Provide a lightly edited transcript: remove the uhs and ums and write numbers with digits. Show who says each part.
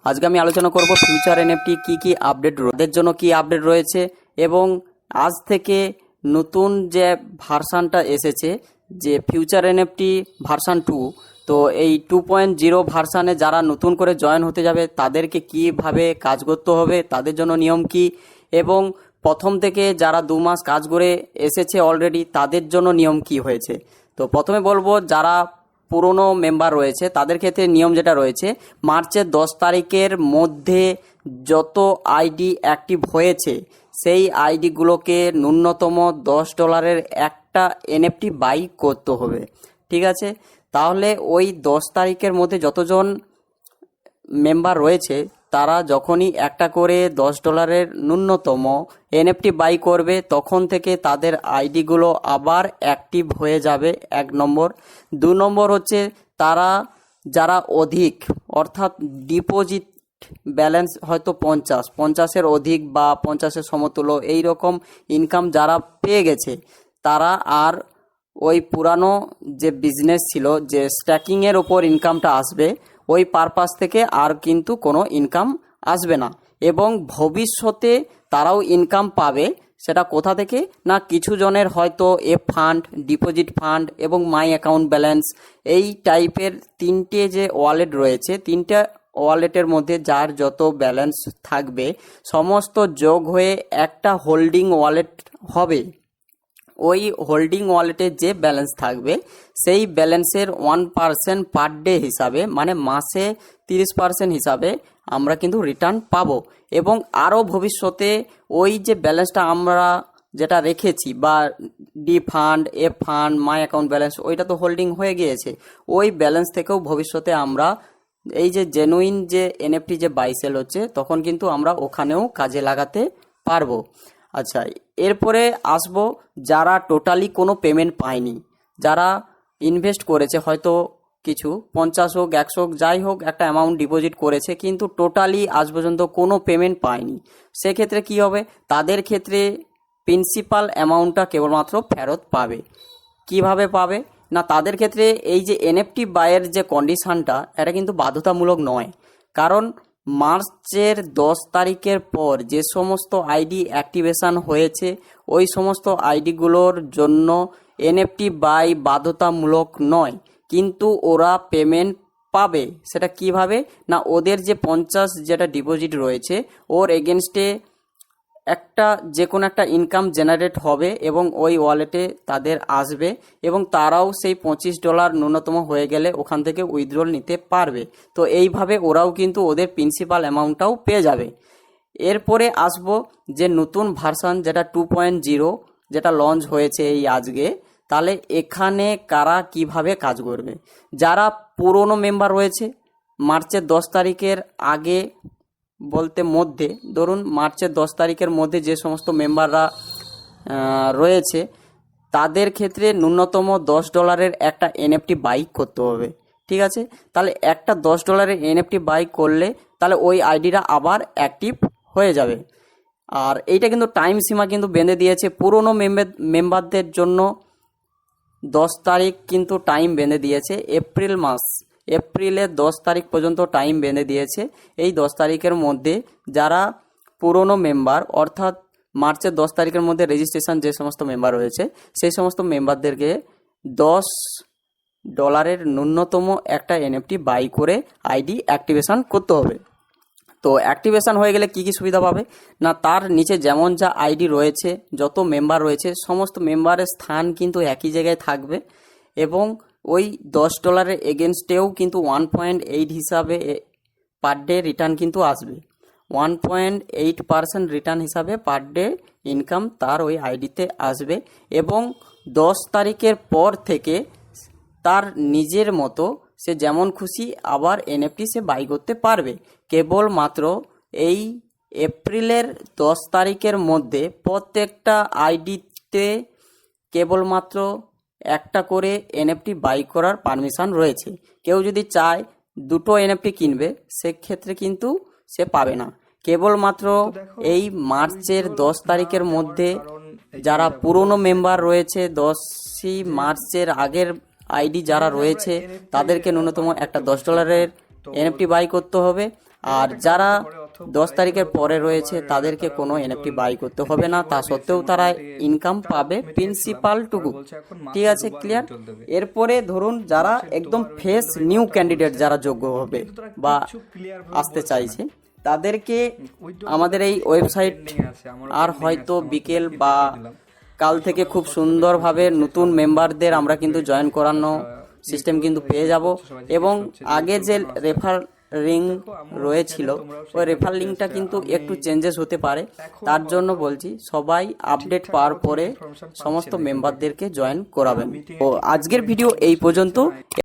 Speaker 1: আজকে আমি আলোচনা করব ফিউচার এনএফটি কি আপডেট ওদের জন্য কি আপডেট রয়েছে এবং আজ থেকে নতুন যে ভার্সানটা এসেছে যে ফিউচার এনএফটি ভার্সান 2। তো এই 2.0 ভার্সানে যারা নতুন করে জয়েন হতে যাবে তাদেরকে কিভাবে কাজ করতে হবে, তাদের জন্য নিয়ম কি, এবং প্রথম থেকে যারা 2 মাস কাজ করে এসেছে অলরেডি তাদের জন্য নিয়ম কি হয়েছে। তো প্রথমে বলবো যারা পুরনো মেম্বার রয়েছে তাদের ক্ষেত্রে নিয়ম যেটা রয়েছে, মার্চের 10 তারিখের মধ্যে যত আইডি অ্যাক্টিভ হয়েছে সেই আইডিগুলোকে ন্যূনতম $10 একটা এনএফটি বাই করতে হবে। ঠিক আছে, তাহলে ওই 10 তারিখের মধ্যে যতজন মেম্বার রয়েছে তারা যখনই একটা করে $10 ন্যূনতম এনএফটি বাই করবে তখন থেকে তাদের আইডিগুলো আবার অ্যাক্টিভ হয়ে যাবে, 1 নম্বর। 2 নম্বর হচ্ছে তারা যারা অধিক অর্থাৎ ডিপোজিট ব্যালেন্স হয়তো 50-এর অধিক বা 50-এর সমতুল্য এই রকম ইনকাম যারা পেয়ে গেছে তারা আর ওই পুরানো যে বিজনেস ছিল যে স্ট্যাকিংয়ের ওপর ইনকামটা আসবে ওই পারপাস থেকে আর কিন্তু কোনো ইনকাম আসবে না, এবং ভবিষ্যতে তারাও ইনকাম পাবে। সেটা কোথা থেকে না, কিছু জনের হয়তো এফ ফান্ড, ডিপোজিট ফান্ড এবং মাই অ্যাকাউন্ট ব্যালেন্স এই টাইপের 3টে যে ওয়ালেট রয়েছে, 3টে ওয়ালেটের মধ্যে যার যত ব্যালেন্স থাকবে সমস্ত যোগ হয়ে একটা হোল্ডিং ওয়ালেট হবে। ওই হোল্ডিং ওয়ালেটে যে ব্যালেন্স থাকবে সেই ব্যালেন্সের 1% পার ডে হিসাবে, মানে মাসে 30% হিসাবে আমরা কিন্তু রিটার্ন পাবো। এবং আরও ভবিষ্যতে ওই যে ব্যালেন্সটা আমরা যেটা রেখেছি বা D fund, F fund, my account balance ওইটা তো হোল্ডিং হয়ে গিয়েছে, ওই ব্যালেন্স থেকেও ভবিষ্যতে আমরা এই যে জেনুইন যে এনএফটি যে বাই সেল হচ্ছে তখন কিন্তু আমরা ওখানেও কাজে লাগাতে পারবো। আচ্ছা, এরপরে আসবো যারা টোটালি কোনো পেমেন্ট পায়নি, যারা ইনভেস্ট করেছে হয়তো কিছু 50 হোক 100 হোক যাই হোক একটা অ্যামাউন্ট ডিপোজিট করেছে কিন্তু টোটালি আজ পর্যন্ত কোনো পেমেন্ট পায়নি। সেক্ষেত্রে কি হবে, তাদের ক্ষেত্রে প্রিন্সিপাল অ্যামাউন্টটা কেবলমাত্র ফেরত পাবে। কিভাবে পাবে না, তাদের ক্ষেত্রে এই যে এনএফটি বাইয়ের যে কন্ডিশনটা এটা কিন্তু বাধ্যতামূলক নয়, কারণ মার্চের 10 তারিখের পর যে সমস্ত আইডি অ্যাক্টিভেশন হয়েছে ওই সমস্ত আইডিগুলোর জন্য এনএফটি বাই বাধ্যতামূলক নয়, কিন্তু ওরা পেমেন্ট পাবে। সেটা কিভাবে না, ওদের যে 50 যেটা ডিপোজিট রয়েছে ওর এগেনস্টে একটা যে কোনো একটা ইনকাম জেনারেট হবে এবং ওই ওয়ালেটে তাদের আসবে এবং তারাও সেই $25 ন্যূনতম হয়ে গেলে ওখান থেকে উইথড্রল নিতে পারবে। তো এইভাবে ওরাও কিন্তু ওদের প্রিন্সিপাল অ্যামাউন্টটাও পেয়ে যাবে। এরপরে আসবো যে নতুন ভার্সন যেটা 2.0 যেটা লঞ্চ হয়েছে এই আজকে। তাহলে এখানে কারা কিভাবে কাজ করবে, যারা পুরনো মেম্বার রয়েছে মার্চের 10 তারিখের আগে বলতে মধ্যে, ধরুন মার্চের 10 তারিখের মধ্যে যে সমস্ত মেম্বাররা রয়েছে তাদের ক্ষেত্রে ন্যূনতম $10 একটা এনএফটি বাই করতে হবে। ঠিক আছে, তাহলে একটা $10 এনএফটি বাই করলে তাহলে ওই আইডিটা আবার অ্যাক্টিভ হয়ে যাবে। আর এইটা কিন্তু টাইম সীমা কিন্তু বেঁধে দিয়েছে পুরনো মেম্বারদের জন্য। 10 তারিখ কিন্তু টাইম বেঁধে দিয়েছে, এপ্রিলের 10 তারিখ পর্যন্ত টাইম বেঁধে দিয়েছে। এই 10 তারিখের মধ্যে যারা পুরনো মেম্বার অর্থাৎ মার্চের 10 তারিখের মধ্যে রেজিস্ট্রেশন যে সমস্ত মেম্বার রয়েছে সেই সমস্ত মেম্বারদেরকে $10 ন্যূনতম একটা এনএফটি বাই করে আইডি অ্যাক্টিভেশন করতে হবে। তো অ্যাক্টিভেশন হয়ে গেলে কি কি সুবিধা পাবে না, তার নিচে যেমন যা আইডি রয়েছে যত মেম্বার রয়েছে সমস্ত মেম্বারের স্থান কিন্তু একই জায়গায় থাকবে এবং ওই $10 এগেনস্টেও কিন্তু 1.8 হিসাবে পার ডে রিটার্ন কিন্তু আসবে। 1.8% রিটার্ন হিসাবে পার ডে ইনকাম তার ওই আইডিতে আসবে এবং 10 তারিখের পর থেকে তার নিজের মতো সে যেমন খুশি আবার এনএফটি সে বাই করতে পারবে। কেবলমাত্র এই এপ্রিলের 10 তারিখের মধ্যে প্রত্যেকটা আইডিতে কেবলমাত্র একটা করে এনএফটি বাই করার পারমিশন রয়েছে। কেউ যদি চায় 2টো এনএফটি কিনবে সেক্ষেত্রে কিন্তু সে পাবে না। কেবলমাত্র এই মার্চের 10 তারিখের মধ্যে যারা পুরনো মেম্বার রয়েছে 10ই মার্চের আগের আইডি যারা রয়েছে তাদেরকে ন্যূনতম একটা $10 এনএফটি বাই করতে হবে। আর যারা 10 তারিখের পরে রয়েছে তাদেরকে কোনো এনএফটি বাই করতে হবে না, তা সত্ত্বেও তারা ইনকাম পাবে প্রিন্সিপাল টুকু। ঠিক আছে, ক্লিয়ার। এরপরে ধরুন যারা একদম ফ্রেশ নিউ ক্যান্ডিডেট যারা যোগ্য হবে বা আসতে চাইছে তাদেরকে আমাদের এই ওয়েবসাইট আর হয়তো বিকেল বা কাল থেকে খুব সুন্দরভাবে নতুন মেম্বারদের আমরা কিন্তু জয়েন করানো সিস্টেম কিন্তু পেয়ে যাব। এবং আগে যে রেফার লিঙ্ক রয়েছিল ওই রেফার লিঙ্কটা কিন্তু একটু চেঞ্জেস হতে পারে, তার জন্য বলছি সবাই আপডেট পাওয়ার পরে সমস্ত মেম্বারদেরকে জয়েন করাবেন। ও আজকের ভিডিও এই পর্যন্ত।